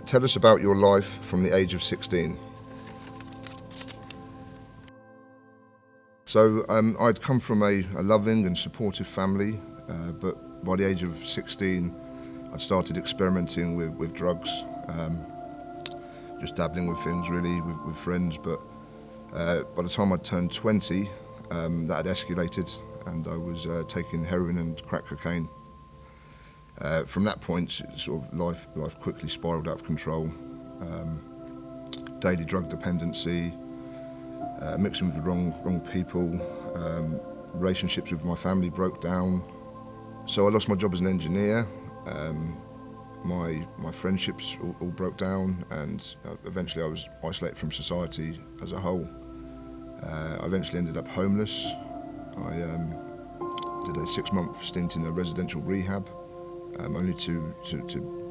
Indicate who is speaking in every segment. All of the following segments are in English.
Speaker 1: Tell us about your life from the age of 16. So I'd come from a loving and supportive family, but by the age of 16 I'd started experimenting with drugs, just dabbling with things really, with friends, but by the time I'd turned 20 that had escalated and I was taking heroin and crack cocaine. From that point, sort of life quickly spiralled out of control. Daily drug dependency, mixing with the wrong people, relationships with my family broke down. So I lost my job as an engineer. My friendships all broke down, and eventually I was isolated from society as a whole. I eventually ended up homeless. I did a 6-month stint in a residential rehab. Only to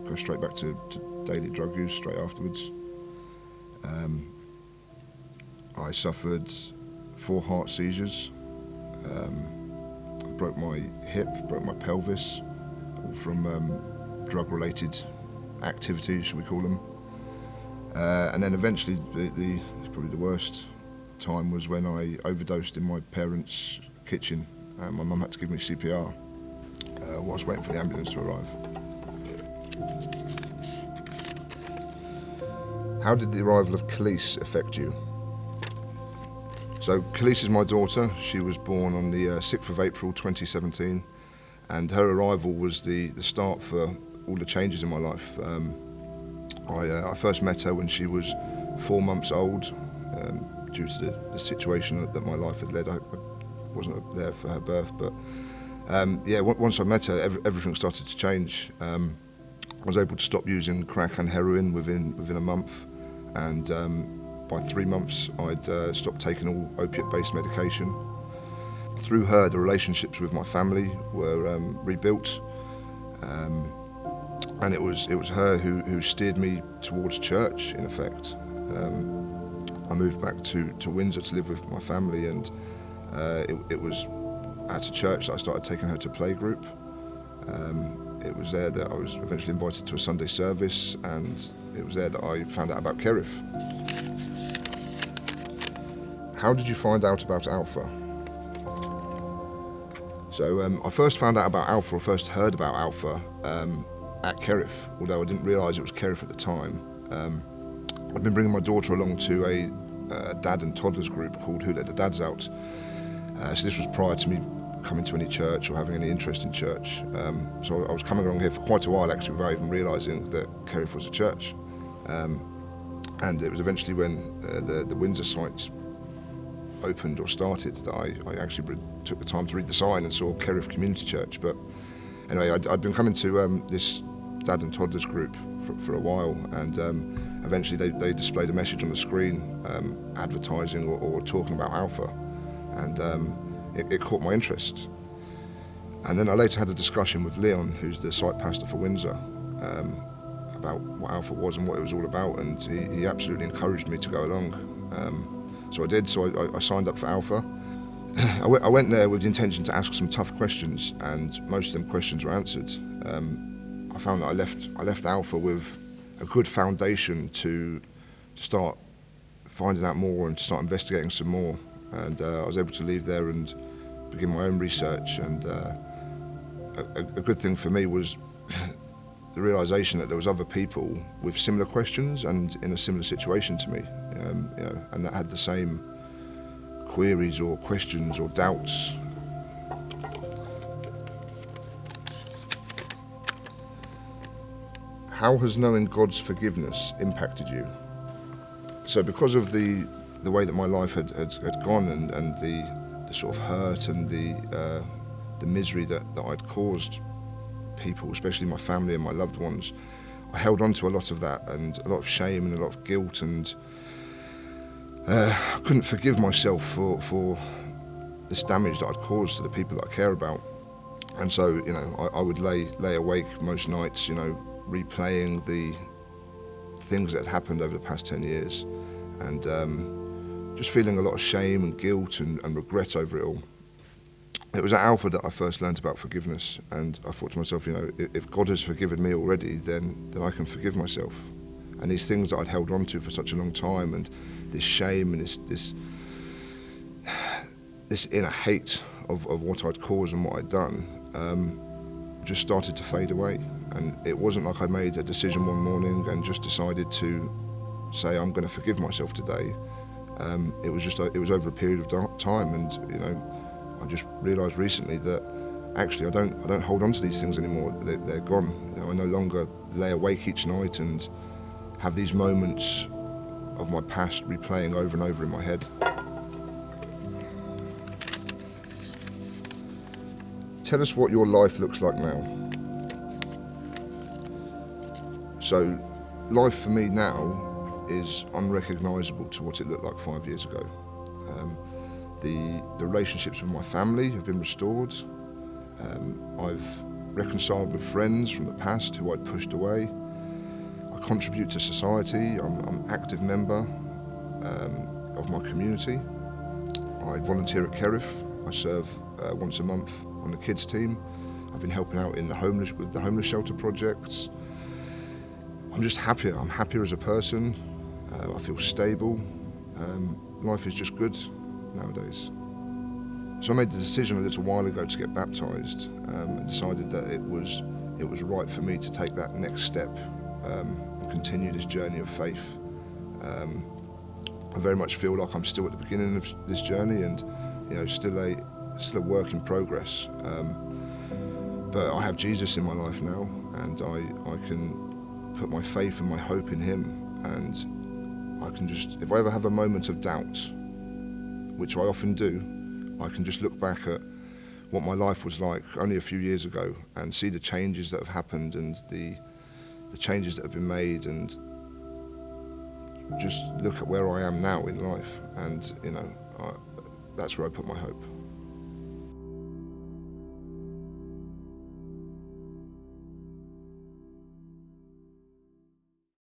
Speaker 1: go straight back to daily drug use straight afterwards. I suffered 4 heart seizures, broke my hip, broke my pelvis, all from drug-related activities, shall we call them. And then eventually, probably the worst time was when I overdosed in my parents' kitchen. My mum had to give me CPR. Whilst waiting for the ambulance to arrive. How did the arrival of Khalees affect you? So Khalees is my daughter. She was born on the 6th of April 2017, and her arrival was the start for all the changes in my life. I first met her when she was 4 months old. Due to the situation that my life had led, I wasn't there for her birth, but once I met her, everything started to change. I was able to stop using crack and heroin within a month, and by 3 months I'd stopped taking all opiate-based medication. Through her, the relationships with my family were rebuilt, and it was her who steered me towards church, in effect. I moved back to Windsor to live with my family, and it was at a church that I started taking her to playgroup. It was there that I was eventually invited to a Sunday service, and it was there that I found out about Kerith. How did you find out about Alpha? So I first found out about Alpha, or first heard about Alpha, at Kerith, although I didn't realise it was Kerith at the time. I'd been bringing my daughter along to a dad and toddlers group called Who Let the Dads Out. So this was prior to me coming to any church or having any interest in church. So I was coming along here for quite a while actually without even realising that Kerith was a church. And it was eventually when the Windsor site opened or started that I actually took the time to read the sign and saw Kerith Community Church. But anyway, I'd been coming to this dad and toddlers group for a while, and eventually they displayed a message on the screen advertising or talking about Alpha, and it caught my interest. And then I later had a discussion with Leon, who's the site pastor for Windsor, about what Alpha was and what it was all about, and he absolutely encouraged me to go along. So I did, so I signed up for Alpha. I went there with the intention to ask some tough questions, and most of them questions were answered. I found that I left Alpha with a good foundation to start finding out more and to start investigating some more. And I was able to leave there and begin my own research. And a good thing for me was the realisation that there was other people with similar questions and in a similar situation to me, and that had the same queries or questions or doubts. How has knowing God's forgiveness impacted you? So because of the way that my life had gone and the sort of hurt and the misery that I'd caused people, especially my family and my loved ones, I held on to a lot of that and a lot of shame and a lot of guilt, and I couldn't forgive myself for this damage that I'd caused to the people that I care about. And so, I would lay awake most nights, replaying the things that had happened over the past 10 years, and just feeling a lot of shame and guilt and regret over it all. It was at Alpha that I first learned about forgiveness, and I thought to myself, if God has forgiven me already, then I can forgive myself. And these things that I'd held on to for such a long time, and this shame and this inner hate of what I'd caused and what I'd done, just started to fade away. And it wasn't like I made a decision one morning and just decided to say I'm going to forgive myself today. It was over a period of time, and I just realised recently that actually I don't hold on to these things anymore. They're gone. I no longer lay awake each night and have these moments of my past replaying over and over in my head. Tell us what your life looks like now. So, life for me now is unrecognisable to what it looked like 5 years ago. The relationships with my family have been restored. I've reconciled with friends from the past who I'd pushed away. I contribute to society. I'm an active member of my community. I volunteer at Kerith. I serve once a month on the kids team. I've been helping out with the homeless shelter projects. I'm just happier. I'm happier as a person. I feel stable. Life is just good nowadays. So I made the decision a little while ago to get baptised, and decided that it was right for me to take that next step and continue this journey of faith. I very much feel like I'm still at the beginning of this journey, and still a work in progress. But I have Jesus in my life now, and I can put my faith and my hope in him, and I can just, if I ever have a moment of doubt, which I often do, I can just look back at what my life was like only a few years ago and see the changes that have happened and the changes that have been made, and just look at where I am now in life, and that's where I put my hope.